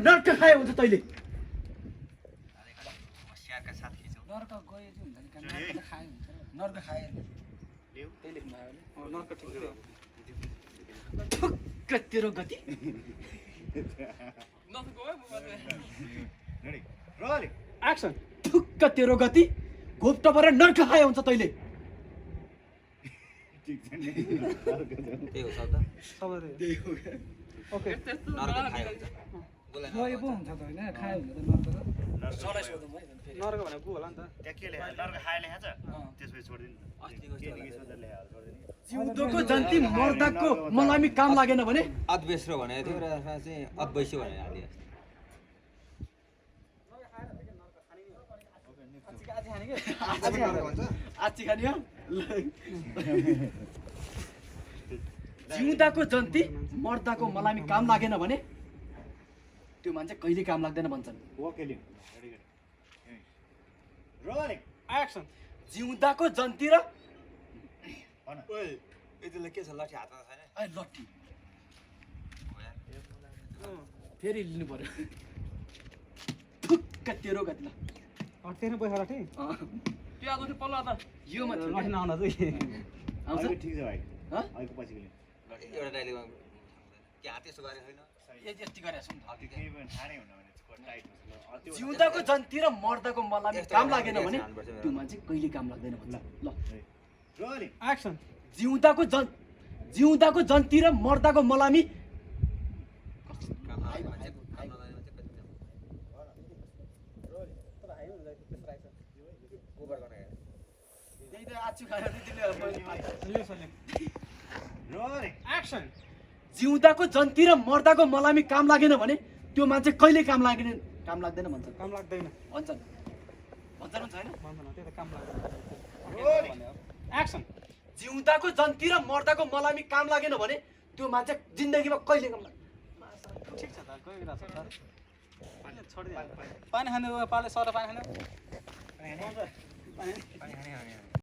नर्क खाए हुन्छ तैँले होसियारका साथ खिचौँ नर्क गए चाहिँ हुन्छ नि नर्क त खाए हुन्छ नर्क खाए त्यही लेख्नु भयो भने नर्क ठिक ठुक्क तेरो गति एक्सन ठुक्क तेरो गति घोप्टा परेर नर्क खाए हुन्छ तैँले त्यही हो शब्द ओके नर्क खायो हुन्छ बोला गए पो हुन्छ त होइन खाए हुन्छ त नर्क त सरलाई सोधौँ है फेरि नर्क भनेको को होला नि त त्यहाँ के लेखा नर्क खाए लेखा छ त्यसपछि छोडिदिनु अस्तिको के सोधेर लेखा छोडिदिनु जिउँदोको जन्ती मर्दाको मलामी काम लागेन भने अद्वेश्रो भनेको थियो र यसमा चाहिँ अद्वैश्य भनेर हालिदियो आची खाने हो जिउँदाको जन्ती मर्दाको मलामी काम लागेन भने त्यो मान्छे कहिले काम लाग्दैन भन्छन् वकिलिङ रोलिङ एक्सन जिउँदाको जन्ती र यतिले के छ लठी हातमा छैन ए लट्ठी फेरि लिनु पर्यो ठुक्क तेरो गति ल तेरो पैसा लाठी त्यो आज पल्लो त यो माथि लाठी नआउन चाहिँ आउँछ अहिले ठिक छ भाइ हँ? अहिलेको पछिको लिनु एउटा डाइलेगमा के हात यसो गरे छैन यति गरेको छु नि त। केही पनि थाहा नै हुन भने टाइट हुन्छ जिउँदाको जन्ती र मर्दाको मलामी काम लागेन भने त्यो मान्छे कहिले काम लाग्दैन भन्छ ल रोलिङ एक्सन जिउँदाको जन्ती र मर्दाको मलामी काम लाग्यो मान्छे काम नलाग्ने मान्छे कति काम गोबर गर्ने त्यही त आचु खाएर रोलिङ एक्सन जिउँदाको जन्ती र मर्दाको मलामी काम लागेन भने त्यो मान्छे कहिले काम लाग्दैन भन्छ काम लाग्दैन भन्छन् भन्छन् छैन भन्दैन त्यही त काम लाग्दैन एक्सन जिउँदाको जन्ती र मर्दाको मलामी काम लागेन भने त्यो मान्छे जिन्दगीमा कहिले काम लाग्दैन ठिक छ त गइरहेको छ त छोडिदिनु पानी खानु पाले सर पानी खानु पानी खाने